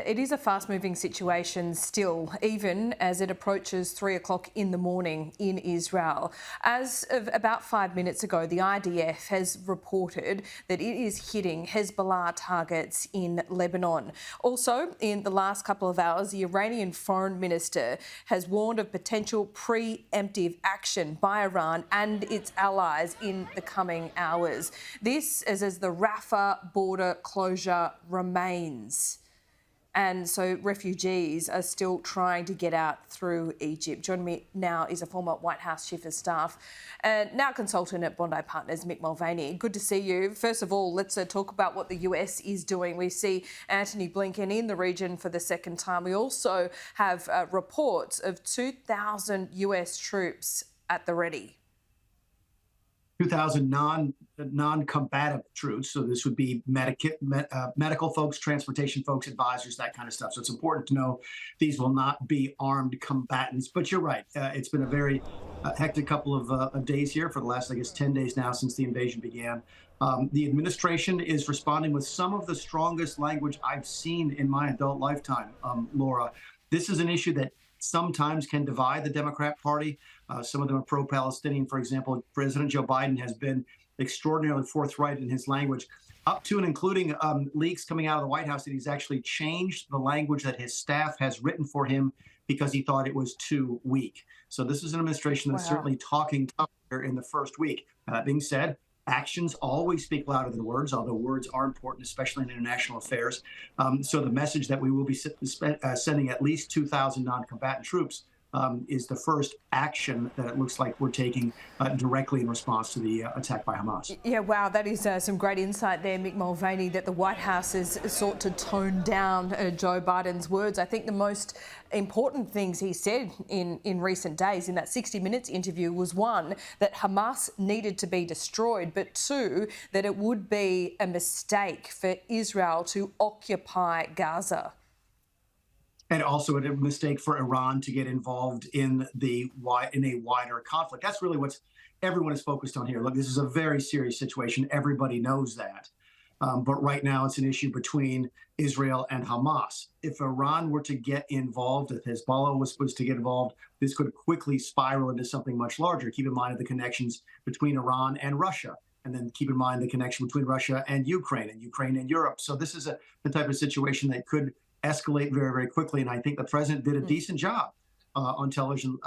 It is a fast-moving situation still, even as it approaches 3 o'clock in the morning in Israel. As of about 5 minutes ago, the IDF has reported that it is hitting Hezbollah targets in Lebanon. Also, in the last couple of hours, the Iranian foreign minister has warned of potential preemptive action by Iran and its allies in the coming hours. This is as the Rafah border closure remains. And so refugees are still trying to get out through Egypt. Joining me now is a former White House Chief of Staff and now consultant at Bondi Partners, Mick Mulvaney. Good to see you. First of all, let's talk about what the US is doing. We see Antony Blinken in the region for the second time. We also have reports of 2,000 US troops at the ready. 2,000 non-combative troops. So this would be medical folks, transportation folks, advisors, that kind of stuff. So it's important to know these will not be armed combatants. But you're right. It's been a very hectic couple of days here for the last, I guess, 10 days now since the invasion began. The administration is responding with some of the strongest language I've seen in my adult lifetime, Laura. This is an issue that sometimes can divide the Democrat Party. Some of them are pro-Palestinian. For example, President Joe Biden has been extraordinarily forthright in his language, up to and including leaks coming out of the White House that he's actually changed the language that his staff has written for him because he thought it was too weak. So this is an administration that's certainly talking tougher in the first week. That being said, actions always speak louder than words, although words are important, especially in international affairs. So the message that we will be sending at least 2,000 non-combatant troops is the first action that it looks like we're taking directly in response to the attack by Hamas. Yeah, wow, that is some great insight there, Mick Mulvaney, that the White House has sought to tone down Joe Biden's words. I think the most important things he said in recent days in that 60 Minutes interview was, one, that Hamas needed to be destroyed, but two, that it would be a mistake for Israel to occupy Gaza. And also a mistake for Iran to get involved in a wider conflict. That's really what everyone is focused on here. Look, this is a very serious situation. Everybody knows that. But right now it's an issue between Israel and Hamas. If Iran were to get involved, if Hezbollah was supposed to get involved, this could quickly spiral into something much larger. Keep in mind the connections between Iran and Russia. And then keep in mind the connection between Russia and Ukraine and Europe. So this is the type of situation that could escalate very, very quickly. And I think the president did a decent job on television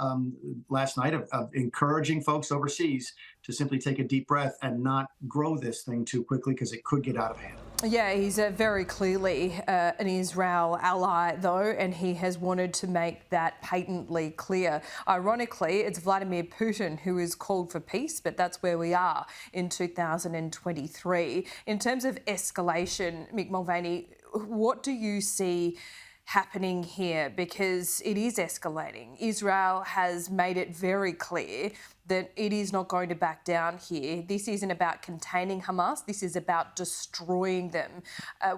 last night of encouraging folks overseas to simply take a deep breath and not grow this thing too quickly because it could get out of hand. Yeah, he's very clearly an Israel ally, though, and he has wanted to make that patently clear. Ironically, it's Vladimir Putin who has called for peace, but that's where we are in 2023. In terms of escalation, Mick Mulvaney, what do you see happening here? Because it is escalating. Israel has made it very clear that it is not going to back down here. This isn't about containing Hamas. This is about destroying them.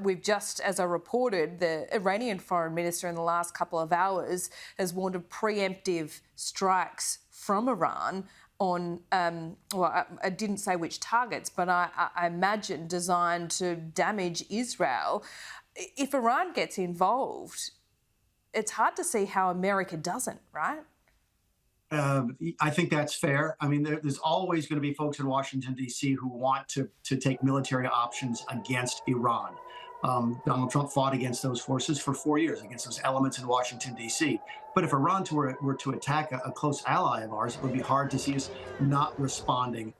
We've just, as I reported, the Iranian foreign minister in the last couple of hours has warned of preemptive strikes from Iran on, I didn't say which targets, but I imagine designed to damage Israel. If Iran gets involved, it's hard to see how America doesn't, right? I think that's fair. I mean, there's always going to be folks in Washington, D.C. who want to take military options against Iran. Donald Trump fought against those forces for 4 years, against those elements in Washington, D.C. But if Iran were to attack a close ally of ours, it would be hard to see us not responding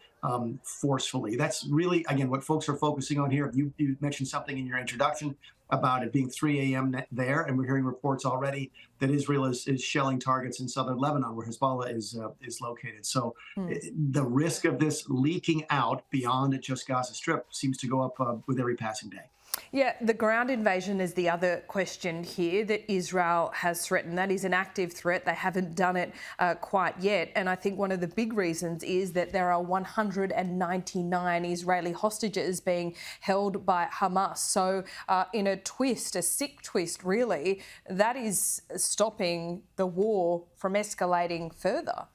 forcefully. That's really, again, what folks are focusing on here. You mentioned something in your introduction about it being 3 a.m. there, and we're hearing reports already that Israel is shelling targets in southern Lebanon, where Hezbollah is located. So the risk of this leaking out beyond just Gaza Strip seems to go up with every passing day. Yeah, the ground invasion is the other question here that Israel has threatened. That is an active threat. They haven't done it quite yet. And I think one of the big reasons is that there are 199 Israeli hostages being held by Hamas. So in a twist, a sick twist really, that is stopping the war from escalating further.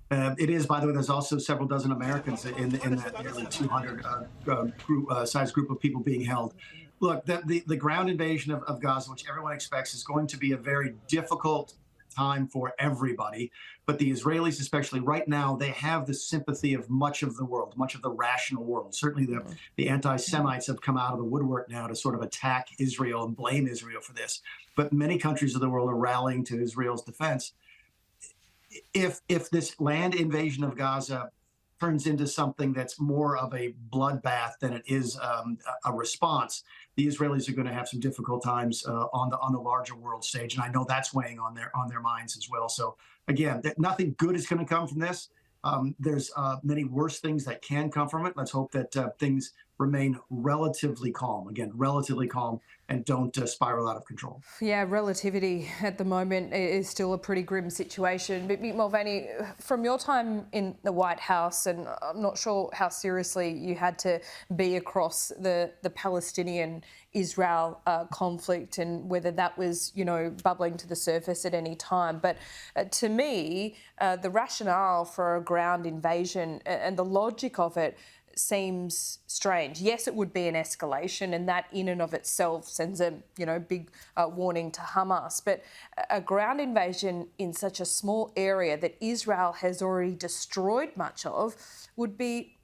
It is, by the way, there's also several dozen Americans in that nearly 200 size group of people being held. Look, the ground invasion of Gaza, which everyone expects, is going to be a very difficult time for everybody. But the Israelis, especially right now, they have the sympathy of much of the world, much of the rational world. Certainly the anti-Semites have come out of the woodwork now to sort of attack Israel and blame Israel for this. But many countries of the world are rallying to Israel's defense. If this land invasion of Gaza turns into something that's more of a bloodbath than it is a response, the Israelis are going to have some difficult times on the larger world stage, and I know that's weighing on their minds as well. So again, nothing good is going to come from this. There's many worse things that can come from it. Let's hope that things remain relatively calm. Again, relatively calm, and don't spiral out of control. Yeah, relativity at the moment is still a pretty grim situation. But Mick Mulvaney, from your time in the White House, and I'm not sure how seriously you had to be across the Palestinian-Israel conflict and whether that was, bubbling to the surface at any time. But to me, the rationale for a ground invasion and the logic of it seems strange. Yes, it would be an escalation, and that in and of itself sends a big warning to Hamas. But a ground invasion in such a small area that Israel has already destroyed much of would be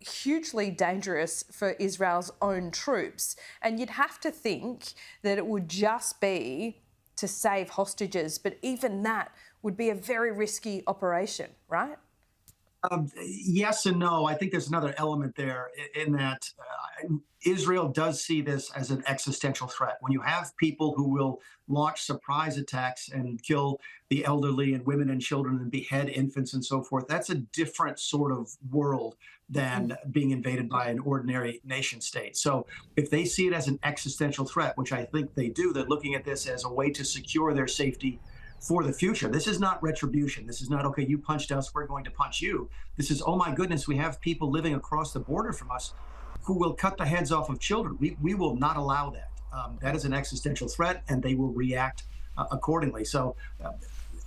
hugely dangerous for Israel's own troops. And you'd have to think that it would just be to save hostages, but even that would be a very risky operation, right? Yes and no. I think there's another element there in that Israel does see this as an existential threat. When you have people who will launch surprise attacks and kill the elderly and women and children and behead infants and so forth, that's a different sort of world than being invaded by an ordinary nation state. So if they see it as an existential threat, which I think they do, they're looking at this as a way to secure their safety for the future. This is not retribution. This is not, okay, you punched us, we're going to punch you. This is, oh my goodness, we have people living across the border from us who will cut the heads off of children. We will not allow that. That is an existential threat, and they will react accordingly. So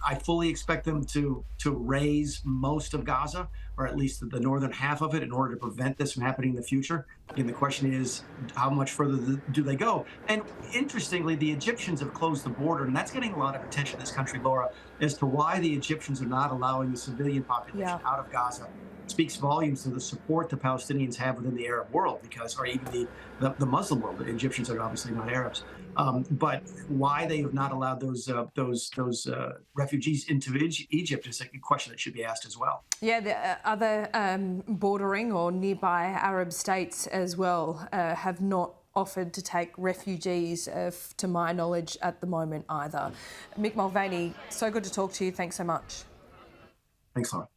I fully expect them to raise most of Gaza, or at least the northern half of it, in order to prevent this from happening in the future. And the question is, how much further do they go? And interestingly, the Egyptians have closed the border, and that's getting a lot of attention in this country, Laura, as to why the Egyptians are not allowing the civilian population out of Gaza. It speaks volumes to the support the Palestinians have within the Arab world, or even the Muslim world. The Egyptians are obviously not Arabs, but why they have not allowed those refugees into Egypt is a question that should be asked as well. Yeah, the other bordering or nearby Arab states as well have not offered to take refugees, to my knowledge, at the moment either. Mick Mulvaney, so good to talk to you. Thanks so much. Thanks, Laura.